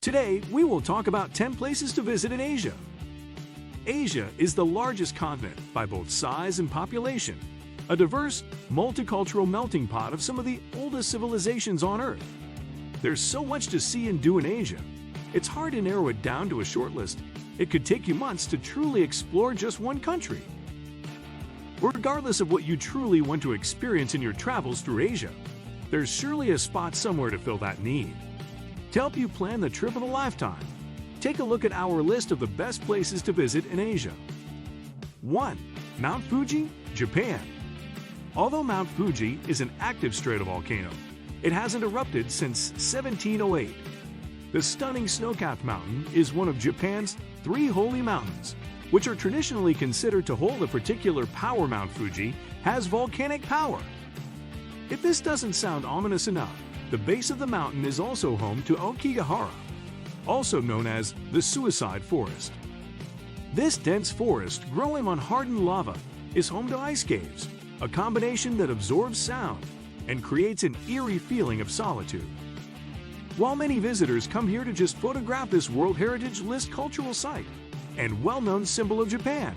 Today, we will talk about 10 places to visit in Asia. Asia is the largest continent by both size and population, a diverse, multicultural melting pot of some of the oldest civilizations on Earth. There's so much to see and do in Asia. It's hard to narrow it down to a short list. It could take you months to truly explore just one country. Regardless of what you truly want to experience in your travels through Asia, there's surely a spot somewhere to fill that need. To help you plan the trip of a lifetime, take a look at our list of the best places to visit in Asia. 1. Mount Fuji, Japan. Although Mount Fuji is an active stratovolcano, it hasn't erupted since 1708. The stunning snow-capped mountain is one of Japan's 3 holy mountains, which are traditionally considered to hold a particular power. Mount Fuji has volcanic power. If this doesn't sound ominous enough, the base of the mountain is also home to Aokigahara, also known as the Suicide Forest. This dense forest, growing on hardened lava, is home to ice caves, a combination that absorbs sound and creates an eerie feeling of solitude. While many visitors come here to just photograph this World Heritage List cultural site and well-known symbol of Japan,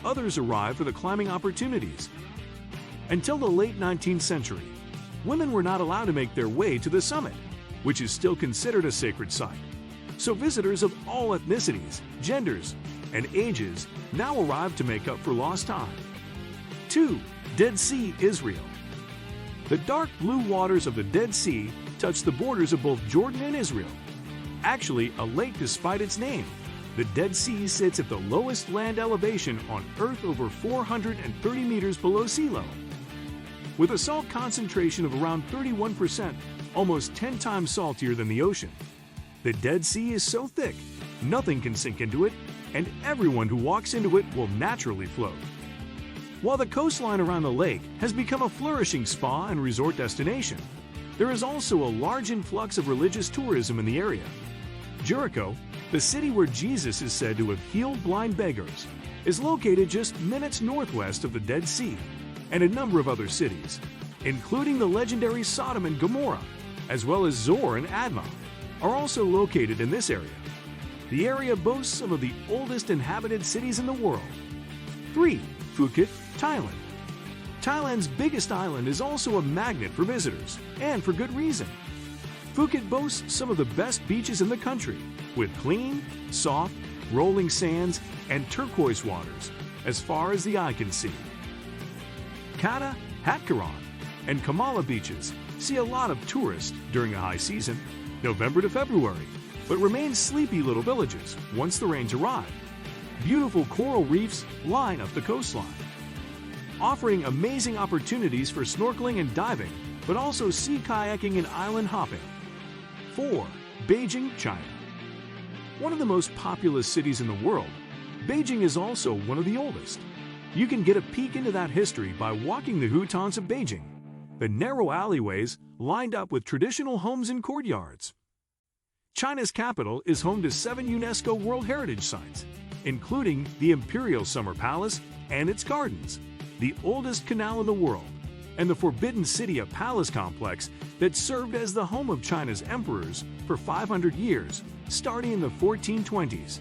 others arrive for the climbing opportunities. Until the late 19th century, women were not allowed to make their way to the summit, which is still considered a sacred site. So visitors of all ethnicities, genders, and ages now arrive to make up for lost time. 2. Dead Sea, Israel. The dark blue waters of the Dead Sea touch the borders of both Jordan and Israel. Actually, a lake despite its name, the Dead Sea sits at the lowest land elevation on Earth, over 430 meters below sea level. With a salt concentration of around 31%, almost 10 times saltier than the ocean. The Dead Sea is so thick, nothing can sink into it, and everyone who walks into it will naturally float. While the coastline around the lake has become a flourishing spa and resort destination, there is also a large influx of religious tourism in the area. Jericho, the city where Jesus is said to have healed blind beggars, is located just minutes northwest of the Dead Sea, and a number of other cities, including the legendary Sodom and Gomorrah, as well as Zor and Admah, are also located in this area. The area boasts some of the oldest inhabited cities in the world. 3. Phuket, Thailand. Thailand's biggest island is also a magnet for visitors, and for good reason. Phuket boasts some of the best beaches in the country, with clean, soft, rolling sands and turquoise waters as far as the eye can see. Kata, Hatkaran, and Kamala beaches see a lot of tourists during the high season, November to February, but remain sleepy little villages once the rains arrive. Beautiful coral reefs line up the coastline, offering amazing opportunities for snorkeling and diving, but also sea kayaking and island hopping. 4. Beijing, China. One of the most populous cities in the world, Beijing is also one of the oldest. You can get a peek into that history by walking the hutons of Beijing, the narrow alleyways lined up with traditional homes and courtyards. China's capital is home to 7 UNESCO World Heritage Sites, including the Imperial Summer Palace and its gardens, the oldest canal in the world, and the Forbidden City, a palace complex that served as the home of China's emperors for 500 years, starting in the 1420s.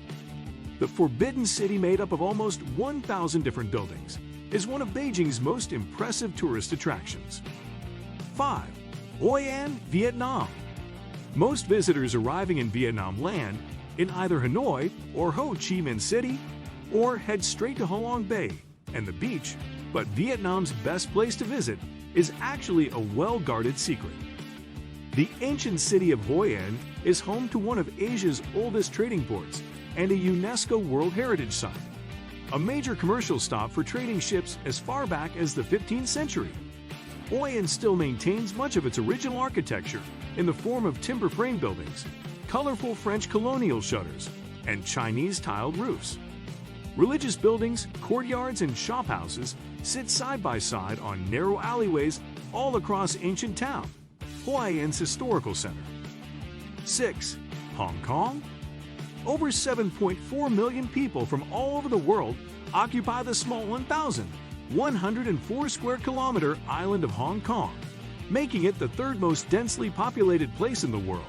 The Forbidden City, made up of almost 1,000 different buildings, is one of Beijing's most impressive tourist attractions. 5. Hoi An, Vietnam. Most visitors arriving in Vietnam land in either Hanoi or Ho Chi Minh City, or head straight to Ha Long Bay and the beach, but Vietnam's best place to visit is actually a well-guarded secret. The ancient city of Hoi An is home to one of Asia's oldest trading ports and a UNESCO World Heritage Site, a major commercial stop for trading ships as far back as the 15th century. Hoi An still maintains much of its original architecture in the form of timber frame buildings, colorful French colonial shutters, and Chinese tiled roofs. Religious buildings, courtyards, and shophouses sit side by side on narrow alleyways all across ancient town, Hoi An's historical center. 6. Hong Kong. Over 7.4 million people from all over the world occupy the small 1,104 square kilometer island of Hong Kong, making it the 3rd most densely populated place in the world.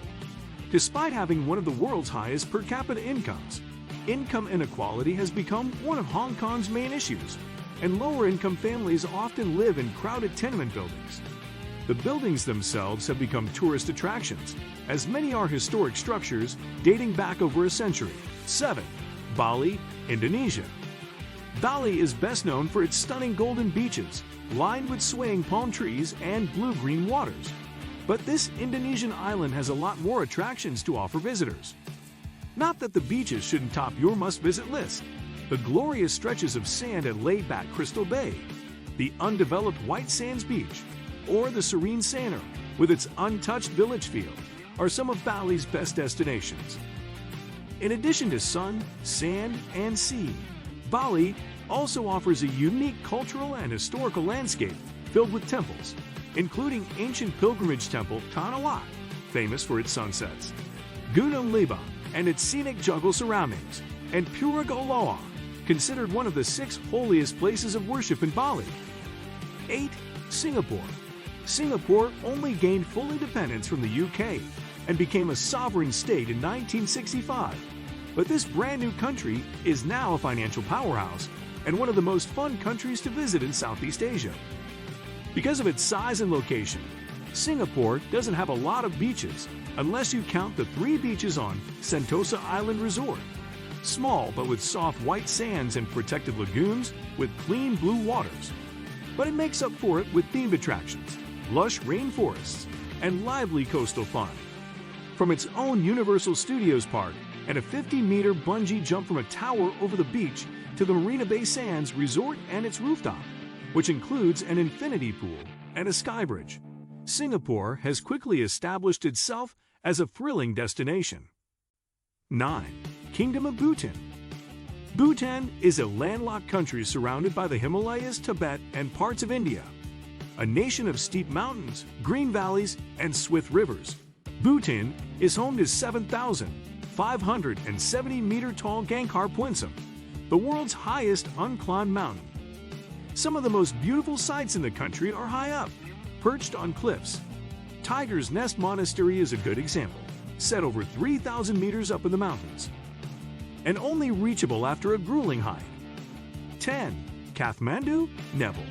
Despite having one of the world's highest per capita incomes, income inequality has become one of Hong Kong's main issues, and lower-income families often live in crowded tenement buildings. The buildings themselves have become tourist attractions, as many are historic structures dating back over a century. 7. Bali, Indonesia. Bali is best known for its stunning golden beaches, lined with swaying palm trees and blue-green waters. But this Indonesian island has a lot more attractions to offer visitors. Not that the beaches shouldn't top your must-visit list. The glorious stretches of sand at laid-back Crystal Bay, the undeveloped White Sands Beach, or the serene Sanur, with its untouched village feel, are some of Bali's best destinations. In addition to sun, sand, and sea, Bali also offers a unique cultural and historical landscape filled with temples, including ancient pilgrimage temple Tanah Lot, famous for its sunsets, Gunung Leumbang and its scenic jungle surroundings, and Pura Goloa, considered one of the 6 holiest places of worship in Bali. 8. Singapore. Singapore only gained full independence from the UK and became a sovereign state in 1965. But this brand new country is now a financial powerhouse and one of the most fun countries to visit in Southeast Asia. Because of its size and location, Singapore doesn't have a lot of beaches unless you count the 3 beaches on Sentosa Island Resort. Small but with soft white sands and protected lagoons with clean blue waters. But it makes up for it with themed attractions, lush rainforests, and lively coastal fun. From its own Universal Studios park and a 50-meter bungee jump from a tower over the beach to the Marina Bay Sands Resort and its rooftop, which includes an infinity pool and a sky bridge, Singapore has quickly established itself as a thrilling destination. 9. Kingdom of Bhutan. Bhutan is a landlocked country surrounded by the Himalayas, Tibet, and parts of India. A nation of steep mountains, green valleys, and swift rivers, Bhutan is home to 7,570-meter-tall Gangkhar Puensum, the world's highest unclimbed mountain. Some of the most beautiful sights in the country are high up, perched on cliffs. Tiger's Nest Monastery is a good example, set over 3,000 meters up in the mountains, and only reachable after a grueling hike. 10. Kathmandu, Nepal.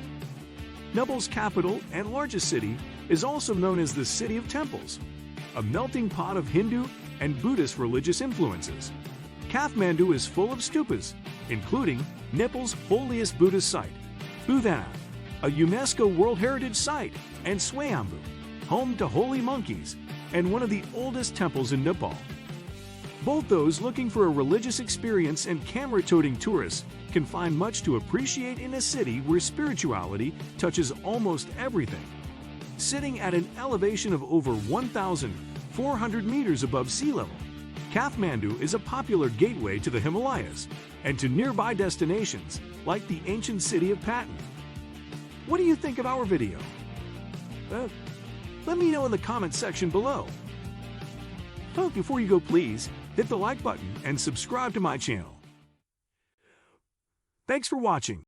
Nepal's capital and largest city is also known as the City of Temples, a melting pot of Hindu and Buddhist religious influences. Kathmandu is full of stupas, including Nepal's holiest Buddhist site, Bhuthanath, a UNESCO World Heritage Site, and Swayambhu, home to holy monkeys and one of the oldest temples in Nepal. Both those looking for a religious experience and camera-toting tourists can find much to appreciate in a city where spirituality touches almost everything. Sitting at an elevation of over 1,400 meters above sea level, Kathmandu is a popular gateway to the Himalayas and to nearby destinations like the ancient city of Patan. What do you think of our video? Let me know in the comment section below. Oh, before you go, please hit the like button and subscribe to my channel. Thanks for watching.